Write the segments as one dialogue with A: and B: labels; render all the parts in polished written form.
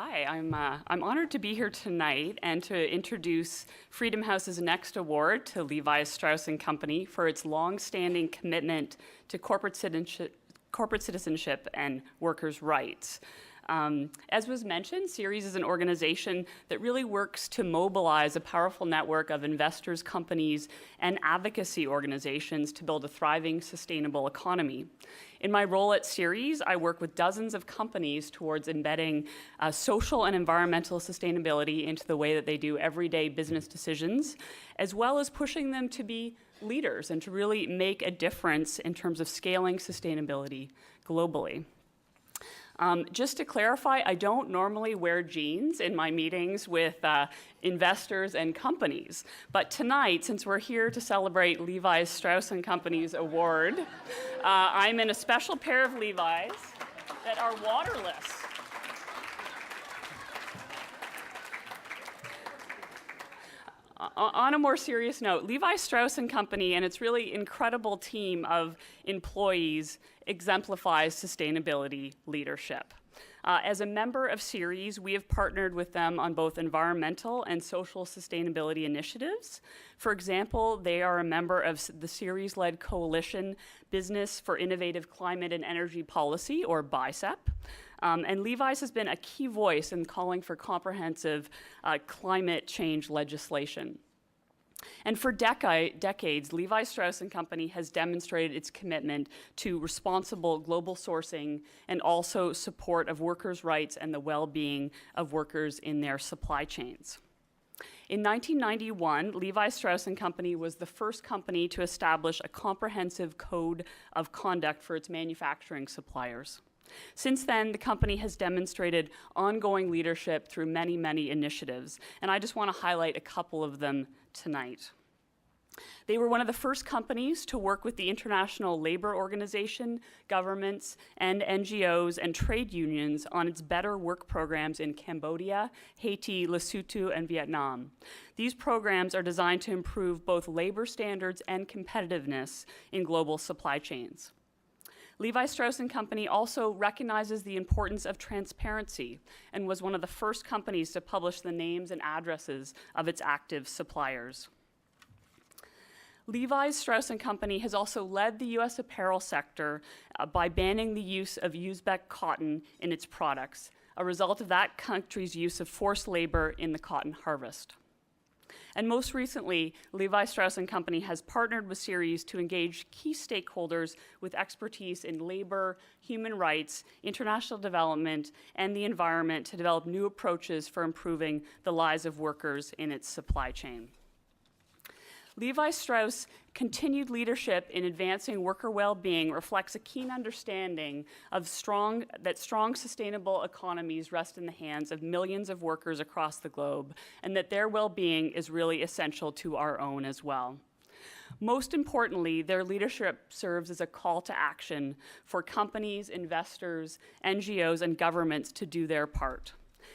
A: Hi, I'm honored to be here tonight and to introduce Freedom House's next award to Levi Strauss Company for its long-standing commitment to corporate citizenship and workers' rights. As was mentioned, Ceres is an organization that really works to mobilize a powerful network of investors, companies, and advocacy organizations to build a thriving, sustainable economy. In my role at Ceres, I work with dozens of companies towards embedding social and environmental sustainability into the way that they do everyday business decisions, as well as pushing them to be leaders and to really make a difference in terms of scaling sustainability globally. Just to clarify, I don't normally wear jeans in my meetings with investors and companies. But tonight, since we're here to celebrate Levi Strauss Company's award, I'm in a special pair of Levi's that are waterless. On a more serious note, Levi Strauss Company and its really incredible team of employees exemplifies sustainability leadership. As a member of Ceres, we have partnered with them on both environmental and social sustainability initiatives. For example, they are a member of the Ceres-led coalition Business for Innovative Climate and Energy Policy, or BICEP. And Levi's has been a key voice in calling for comprehensive climate change legislation. And for decades, Levi Strauss Company has demonstrated its commitment to responsible global sourcing and also support of workers' rights and the well-being of workers in their supply chains. In 1991, Levi Strauss Company was the first company to establish a comprehensive code of conduct for its manufacturing suppliers. Since then, the company has demonstrated ongoing leadership through many, many initiatives, and I just want to highlight a couple of them tonight. They were one of the first companies to work with the International Labor Organization, governments, and NGOs and trade unions on its Better Work programs in Cambodia, Haiti, Lesotho, and Vietnam. These programs are designed to improve both labor standards and competitiveness in global supply chains. Levi Strauss Company also recognizes the importance of transparency and was one of the first companies to publish the names and addresses of its active suppliers. Levi Strauss Company has also led the U.S. apparel sector by banning the use of Uzbek cotton in its products, a result of that country's use of forced labor in the cotton harvest. And most recently, Levi Strauss Company has partnered with Ceres to engage key stakeholders with expertise in labor, human rights, international development, and the environment to develop new approaches for improving the lives of workers in its supply chain. Levi Strauss' continued leadership in advancing worker well-being reflects a keen understanding of that strong, sustainable economies rest in the hands of millions of workers across the globe, and that their well-being is really essential to our own as well. Most importantly, their leadership serves as a call to action for companies, investors, NGOs, and governments to do their part.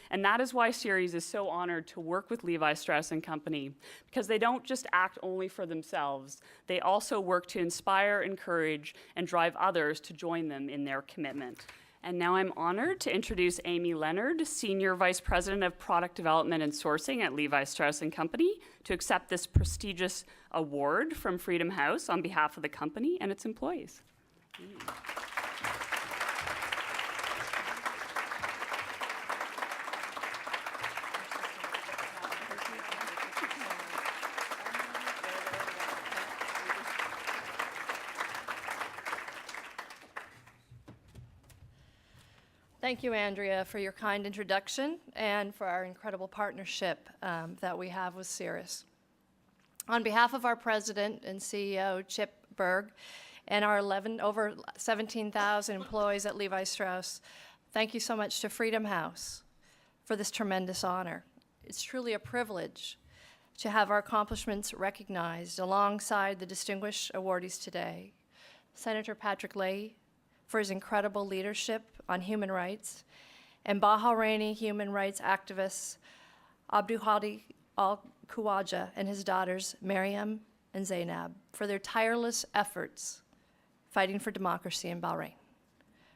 A: And that is why Ceres is so honored to work with Levi Strauss Company, because they don't just act only for themselves. They also work to inspire, encourage, and drive others to join them in their commitment. And now I'm honored to introduce Amy Leonard, Senior Vice President of Product Development and Sourcing at Levi Strauss Company, to accept this prestigious award from Freedom House on behalf of the company and its employees.
B: Thank you, Andrea, for your kind introduction and for our incredible partnership that we have with Ceres. On behalf of our president and CEO, Chip Bergh, and our over 17,000 employees at Levi Strauss, thank you so much to Freedom House for this tremendous honor. It's truly a privilege to have our accomplishments recognized alongside the distinguished awardees today. Senator Patrick Leahy, for his incredible leadership on human rights, and Bahraini human rights activists Abdulhadi al-Khawaja and his daughters Maryam and Zainab for their tireless efforts fighting for democracy in Bahrain.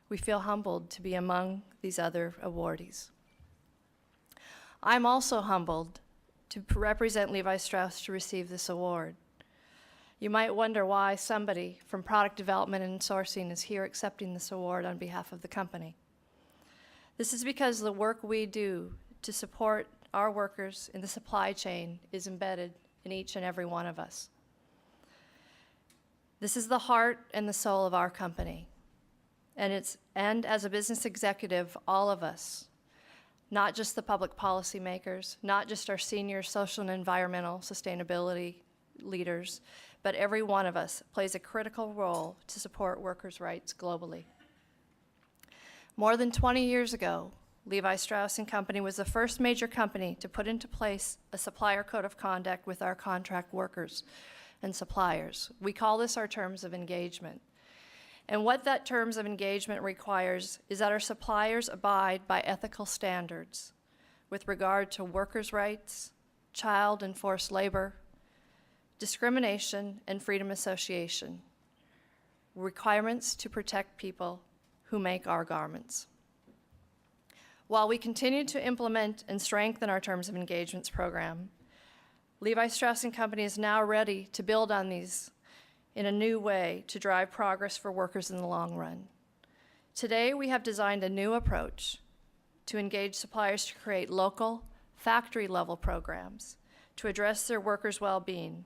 B: We feel humbled to be among these other awardees. I'm also humbled to represent Levi Strauss to receive this award. You might wonder why somebody from product development and sourcing is here accepting this award on behalf of the company. This is because the work we do to support our workers in the supply chain is embedded in each and every one of us. This is the heart and the soul of our company. And as a business executive, all of us, not just the public policy makers, not just our senior social and environmental sustainability leaders, but every one of us plays a critical role to support workers' rights globally. More than 20 years ago, Levi Strauss & Company was the first major company to put into place a supplier code of conduct with our contract workers and suppliers. We call this our terms of engagement. And what that terms of engagement requires is that our suppliers abide by ethical standards with regard to workers' rights, child and forced labor, discrimination, and freedom of association, requirements to protect people who make our garments. While we continue to implement and strengthen our terms of engagements program, Levi Strauss & Company is now ready to build on these in a new way to drive progress for workers in the long run. Today, we have designed a new approach to engage suppliers to create local, factory-level programs to address their workers' well-being.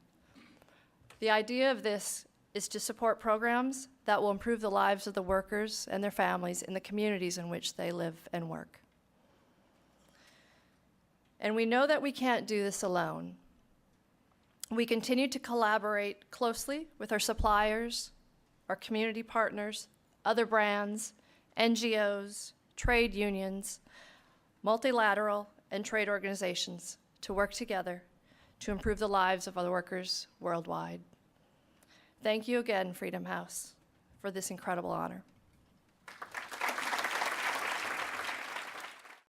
B: The idea of this is to support programs that will improve the lives of the workers and their families in the communities in which they live and work. And we know that we can't do this alone. We continue to collaborate closely with our suppliers, our community partners, other brands, NGOs, trade unions, multilateral and trade organizations to work together to improve the lives of other workers worldwide. Thank you again, Freedom House, for this incredible honor.